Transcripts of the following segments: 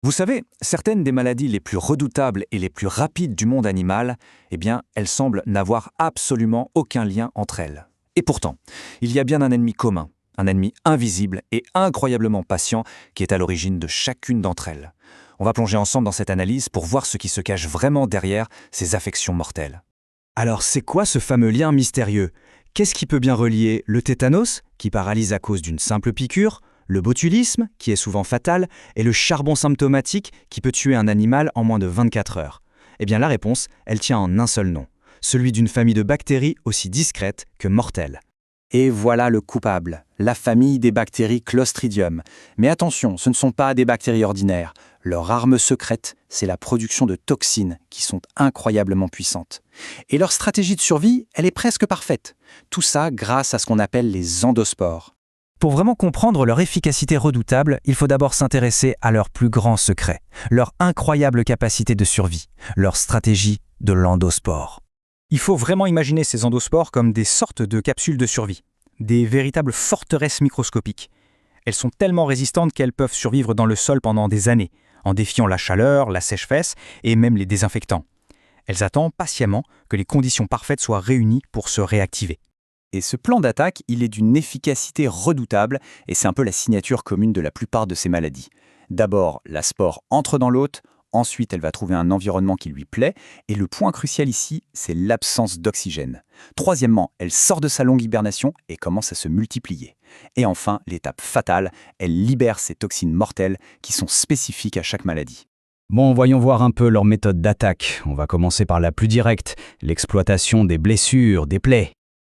Vous savez, certaines des maladies les plus redoutables et les plus rapides du monde animal, elles semblent n'avoir absolument aucun lien entre elles. Et pourtant, il y a bien un ennemi commun, un ennemi invisible et incroyablement patient qui est à l'origine de chacune d'entre elles. On va plonger ensemble dans cette analyse pour voir ce qui se cache vraiment derrière ces affections mortelles. Alors c'est quoi ce fameux lien mystérieux? Qu'est-ce qui peut bien relier le tétanos, qui paralyse à cause d'une simple piqûre, le botulisme, qui est souvent fatal, et le charbon symptomatique, qui peut tuer un animal en moins de 24 heures? Eh bien la réponse, elle tient en un seul nom, celui d'une famille de bactéries aussi discrète que mortelle. Et voilà le coupable, la famille des bactéries Clostridium. Mais attention, ce ne sont pas des bactéries ordinaires. Leur arme secrète, c'est la production de toxines qui sont incroyablement puissantes. Et leur stratégie de survie, elle est presque parfaite. Tout ça grâce à ce qu'on appelle les endospores. Pour vraiment comprendre leur efficacité redoutable, il faut d'abord s'intéresser à leur plus grand secret, leur incroyable capacité de survie, leur stratégie de l'endospore. Il faut vraiment imaginer ces endospores comme des sortes de capsules de survie, des véritables forteresses microscopiques. Elles sont tellement résistantes qu'elles peuvent survivre dans le sol pendant des années, en défiant la chaleur, la sèche-fesse et même les désinfectants. Elles attendent patiemment que les conditions parfaites soient réunies pour se réactiver. Et ce plan d'attaque, il est d'une efficacité redoutable et c'est un peu la signature commune de la plupart de ces maladies. D'abord, la spore entre dans l'hôte, ensuite elle va trouver un environnement qui lui plaît et le point crucial ici, c'est l'absence d'oxygène. Troisièmement, elle sort de sa longue hibernation et commence à se multiplier. Et enfin, l'étape fatale, elle libère ces toxines mortelles qui sont spécifiques à chaque maladie. Bon, voyons voir un peu leur méthode d'attaque. On va commencer par la plus directe, l'exploitation des blessures, des plaies.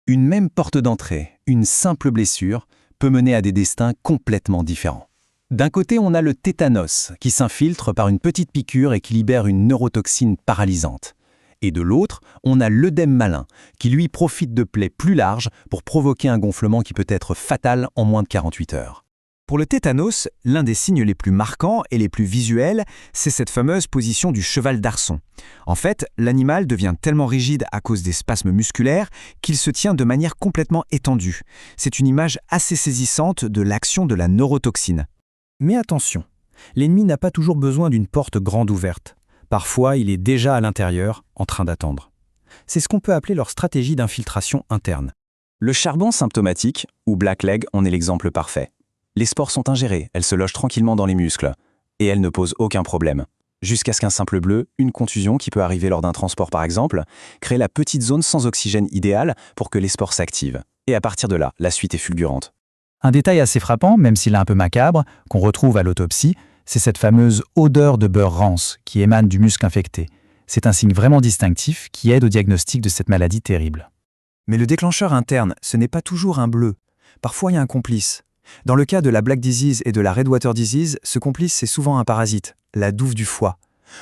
Une même porte d'entrée, une simple blessure, peut mener à des destins complètement différents. D'un côté, on a le tétanos, qui s'infiltre par une petite piqûre et qui libère une neurotoxine paralysante. Et de l'autre, on a l'œdème malin, qui lui profite de plaies plus larges pour provoquer un gonflement qui peut être fatal en moins de 48 heures. Pour le tétanos, l'un des signes les plus marquants et les plus visuels, c'est cette fameuse position du cheval d'arçon. En fait, l'animal devient tellement rigide à cause des spasmes musculaires qu'il se tient de manière complètement étendue. C'est une image assez saisissante de l'action de la neurotoxine. Mais attention, l'ennemi n'a pas toujours besoin d'une porte grande ouverte. Parfois, il est déjà à l'intérieur, en train d'attendre. C'est ce qu'on peut appeler leur stratégie d'infiltration interne. Le charbon symptomatique, ou blackleg, en est l'exemple parfait. Les spores sont ingérées, elles se logent tranquillement dans les muscles. Et elles ne posent aucun problème. Jusqu'à ce qu'un simple bleu, une contusion qui peut arriver lors d'un transport par exemple, crée la petite zone sans oxygène idéale pour que les spores s'activent. Et à partir de là, la suite est fulgurante. Un détail assez frappant, même s'il est un peu macabre, qu'on retrouve à l'autopsie, c'est cette fameuse odeur de beurre rance qui émane du muscle infecté. C'est un signe vraiment distinctif qui aide au diagnostic de cette maladie terrible. Mais le déclencheur interne, ce n'est pas toujours un bleu. Parfois, il y a un complice. Dans le cas de la Black Disease et de la Redwater Disease, ce complice, c'est souvent un parasite, la douve du foie.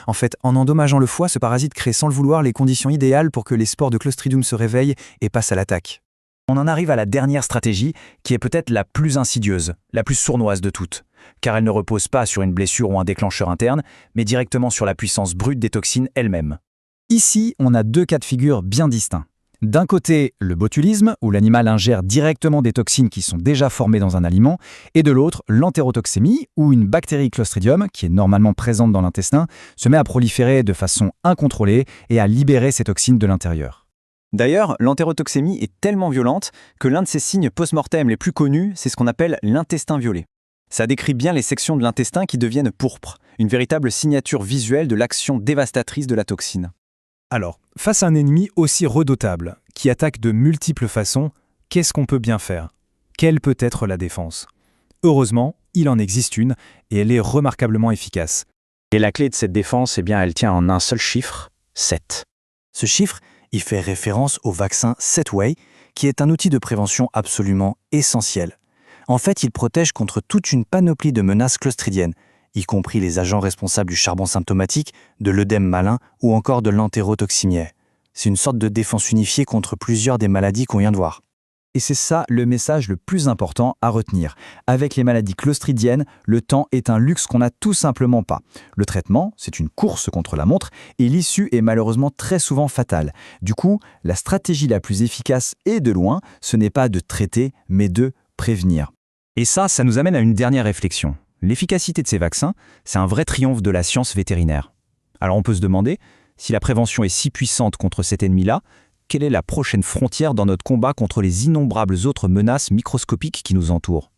En fait, en endommageant le foie, ce parasite crée sans le vouloir les conditions idéales pour que les spores de Clostridium se réveillent et passent à l'attaque. On en arrive à la dernière stratégie, qui est peut-être la plus insidieuse, la plus sournoise de toutes, car elle ne repose pas sur une blessure ou un déclencheur interne, mais directement sur la puissance brute des toxines elles-mêmes. Ici, on a deux cas de figure bien distincts. D'un côté, le botulisme, où l'animal ingère directement des toxines qui sont déjà formées dans un aliment, et de l'autre, l'entérotoxémie, où une bactérie Clostridium, qui est normalement présente dans l'intestin, se met à proliférer de façon incontrôlée et à libérer ces toxines de l'intérieur. D'ailleurs, l'entérotoxémie est tellement violente que l'un de ses signes post-mortem les plus connus, c'est ce qu'on appelle l'intestin violet. Ça décrit bien les sections de l'intestin qui deviennent pourpres, une véritable signature visuelle de l'action dévastatrice de la toxine. Alors, face à un ennemi aussi redoutable, qui attaque de multiples façons, qu'est-ce qu'on peut bien faire? Quelle peut être la défense? Heureusement, il en existe une, et elle est remarquablement efficace. Et la clé de cette défense, elle tient en un seul chiffre, 7. Ce chiffre, il fait référence au vaccin 7-Way, qui est un outil de prévention absolument essentiel. En fait, il protège contre toute une panoplie de menaces clostridiennes, y compris les agents responsables du charbon symptomatique, de l'œdème malin ou encore de l'entérotoxémie. C'est une sorte de défense unifiée contre plusieurs des maladies qu'on vient de voir. Et c'est ça le message le plus important à retenir. Avec les maladies clostridiennes, le temps est un luxe qu'on n'a tout simplement pas. Le traitement, c'est une course contre la montre et l'issue est malheureusement très souvent fatale. Du coup, la stratégie la plus efficace et de loin, ce n'est pas de traiter, mais de prévenir. Et ça nous amène à une dernière réflexion. L'efficacité de ces vaccins, c'est un vrai triomphe de la science vétérinaire. Alors on peut se demander, si la prévention est si puissante contre cet ennemi-là, quelle est la prochaine frontière dans notre combat contre les innombrables autres menaces microscopiques qui nous entourent ?